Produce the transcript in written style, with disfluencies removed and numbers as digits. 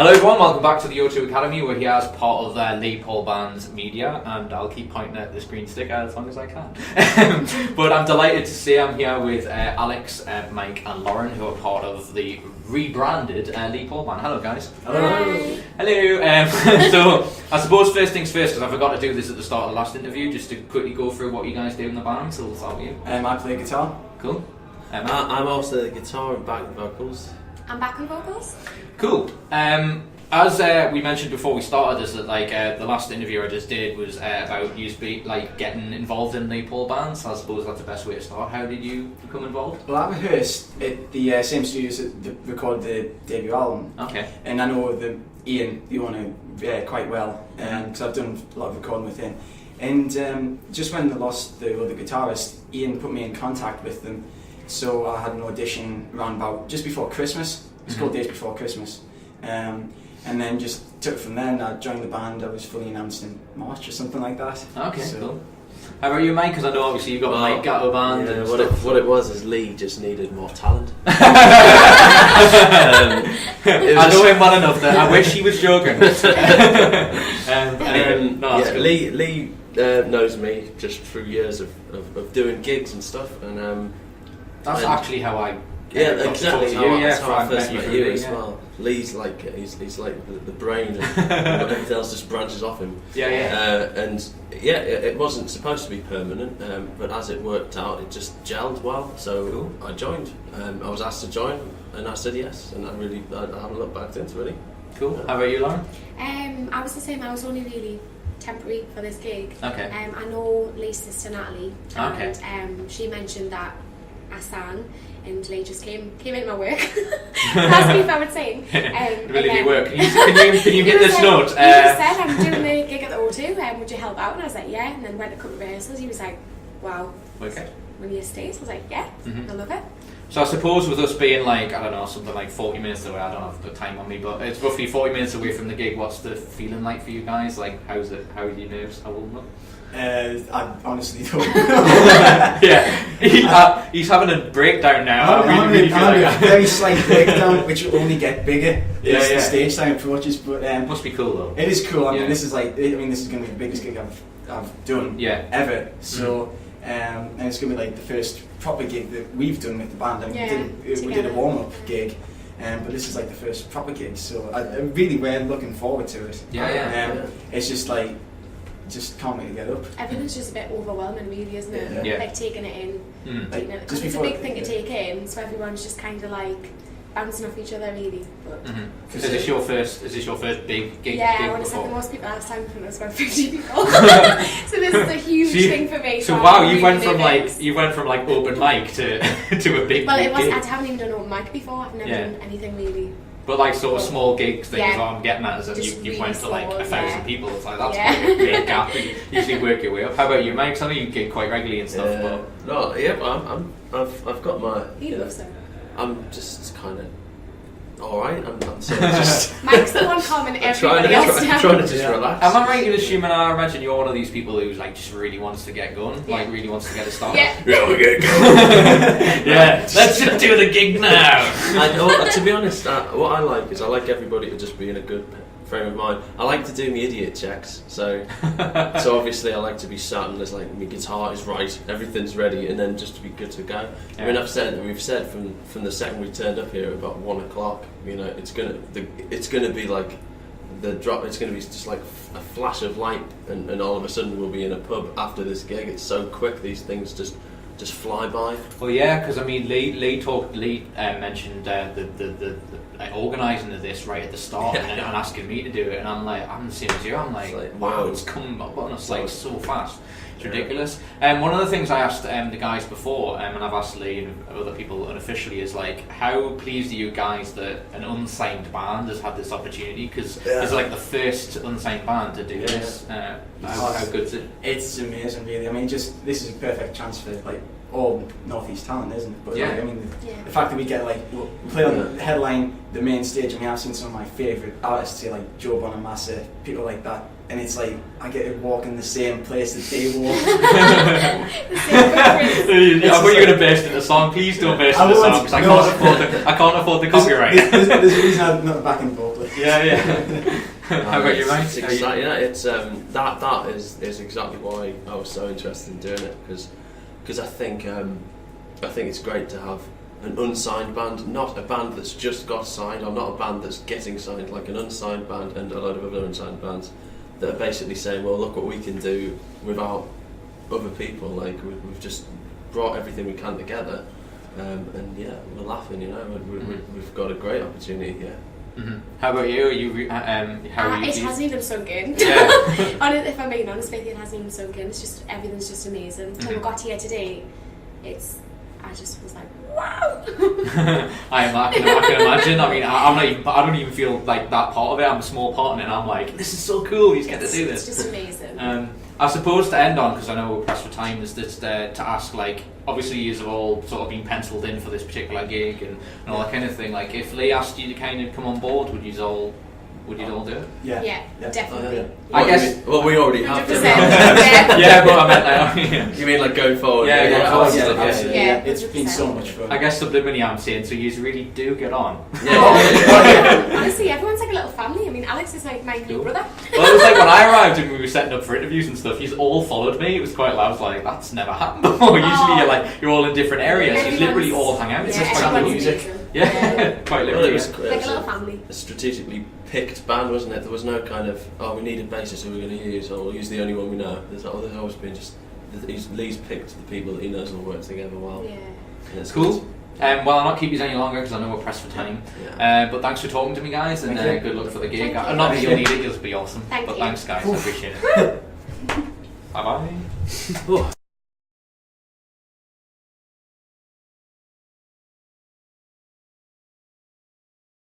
Hello everyone, welcome back to the O2 Academy. We're here as part of Lee Paul Band's media, and I'll keep pointing at the screen sticker as long as I can. But I'm delighted to say I'm here with Alex, Mike and Lauren, who are part of the rebranded Lee Paul Band. Hello guys. Hello. Hello. So I suppose first things first, because I forgot to do this at the start of the last interview, just to quickly go through what you guys do in the band. So we'll start with you. I play guitar. Cool. I'm also the guitar and back vocals. I'm backing vocals. Cool. As we mentioned before we started this, that the last interview I just did was about you getting involved in Lee Paul Band. So I suppose that's the best way to start. How did you become involved? Well, I rehearsed at the same studios that recorded the debut album. Okay. And I know Ian, the owner, quite well, because I've done a lot of recording with him. And just when they lost the other guitarist, Ian put me in contact with them. So I had an audition around about just before Christmas. It's called Days Before Christmas. And then just took it from there, and I joined the band. I was fully announced in March or something like that. Okay, so. Cool. How about you, Mike? Because I know obviously you've got Mike Gatto Band. Yeah, and what it was is Lee just needed more talent. I know him well enough that I wish he was joking. Lee knows me just through years of doing gigs and stuff, and that's actually how I. Exactly. That's how I first met you as yeah. well. Lee's like he's like the brain, and everything else just branches off him. It wasn't supposed to be permanent, but as it worked out, it just gelled well. So cool. I joined. I was asked to join, and I said yes, and I haven't looked back since really. Cool. How about you, Lauren? I was the same. I was only really temporary for this gig. Okay. I know Lee's sister Natalie, okay. And she mentioned that I sang. And Lee just came into my work, asked me if I would sing. Really work. Can you get this note? He just said, I'm doing the gig at the O2, would you help out? And I was like, yeah. And then went to a couple of rehearsals. He was like, wow. Okay. When you stay, so I was like, yeah, I love it. So I suppose with us being something like 40 minutes away, I don't have the time on me, but it's roughly 40 minutes away from the gig. What's the feeling like for you guys? Like, how are you nervous? How old are you? I honestly don't. He's having a breakdown now. I'm having a very slight breakdown, which will only get bigger as the stage time approaches. But must be cool though. It is cool. I mean, this is going to be the biggest gig I've done ever. So, and it's going to be like the first proper gig that we've done with the band. We did a warm up gig. But this is like the first proper gig, so we're looking forward to it. It's just can't wait to get up. Everything's just a bit overwhelming, really, isn't it? Yeah. Like taking it in. Because it's a big thing to take in, so everyone's just kind of like bouncing off each other, really. But Is this your first big gig? Yeah, I want to say the most people I've sang for us about 50 people. So this is a huge thing for me. So wow, you went from open mic to a big. Well, gig. I haven't even done open mic before. I've never done anything really. But sort of small gigs things, what I'm getting at is that you went to 1,000 people. It's like that's quite a big gap. You usually work your way up. How about you, Mike? I know you gig quite regularly and stuff. I've got my. He loves it. I'm just kind of alright. I'm sort of just. Mike's the one commenting everybody else down. Trying to just relax. Am I right in assuming? I imagine you're one of these people who's just really wants to get going, really wants to get it started. Yeah, we get going. Let's just do the gig now. To be honest, what I like is I like everybody to just be in a good frame of mind. I like to do my idiot checks, so obviously I like to be certain there's my guitar is right, everything's ready, and then just to be good to go. I mean, we've said from the second we turned up here about 1 o'clock, it's gonna be like the drop. It's gonna be just like a flash of light, and all of a sudden we'll be in a pub after this gig. It's so quick; these things just fly by. Well, yeah, because I mean, Lee mentioned the organising of this right at the start and asking me to do it, and I'm the same as you. I'm like wow, it's come up on us so fast. It's ridiculous. One of the things I asked the guys before, and I've asked Lee and other people unofficially, is how pleased are you guys that an unsigned band has had this opportunity? Because it's the first unsigned band to do this. How good is it? It's amazing, really. I mean, this is a perfect chance for all Northeast talent, isn't it? But the fact that we get we play on the headline, the main stage, and I've seen some of my favourite artists here, like Joe Bonamassa, people like that. and it's like I get to walk in the same place that they walk. I thought you were going to burst into song. Please don't burst into song because I can't afford the copyright. There's a reason I'm not backing vocal. Yeah. How about you, mate? It's exciting. Yeah, it's that is exactly why I was so interested in doing it because I think it's great to have an unsigned band, not a band that's just got signed, or not a band that's getting signed, like an unsigned band and a load of other unsigned bands that are basically saying, well, look what we can do without other people. Like we've just brought everything we can together, and yeah, we're laughing. You know, we've got a great opportunity here. Mm-hmm. How about you? How are you? It hasn't even sunk in. Yeah. If I'm being honest with you, it hasn't even sunk in. It's just everything's just amazing. When we got here today, I just was like, wow. I can imagine. I mean, I don't even feel like that part of it. I'm a small part in it, and I'm like, this is so cool. You get to do this. It's just amazing. I suppose to end on, because I know we're pressed for time, is just to ask, like, obviously you have all sort of been penciled in for this particular gig and all that kind of thing. Like, if Lee asked you to kind of come on board, would you all do it? Yeah, definitely. I guess. Well, we already have. Yeah, but I meant like. You mean like going forward? Yeah, it's been so much fun. I guess subliminally I'm saying, so you really do get on. Honestly, everyone's like a little family. I mean, Alex is like my new brother. Well, it was like when I arrived and we were setting up for interviews and stuff, you all followed me. It was quite loud. I was like, that's never happened before. Usually you're all in different areas. You literally all hang out. It's just family music. Yeah, quite literally. It was like a little family. A strategically picked band, wasn't it? There was no kind of, we need a bassist who we're going to use, or we'll use the only one we know. There's always been just, Lee's picked the people that he knows will work together well. Yeah. It's cool. Well, I'll not keep you any longer because I know we're pressed for time. Yeah. But thanks for talking to me, guys, and good luck for the gig. Not that you'll need it, you'll be awesome. But thanks, guys. I appreciate it. Bye-bye.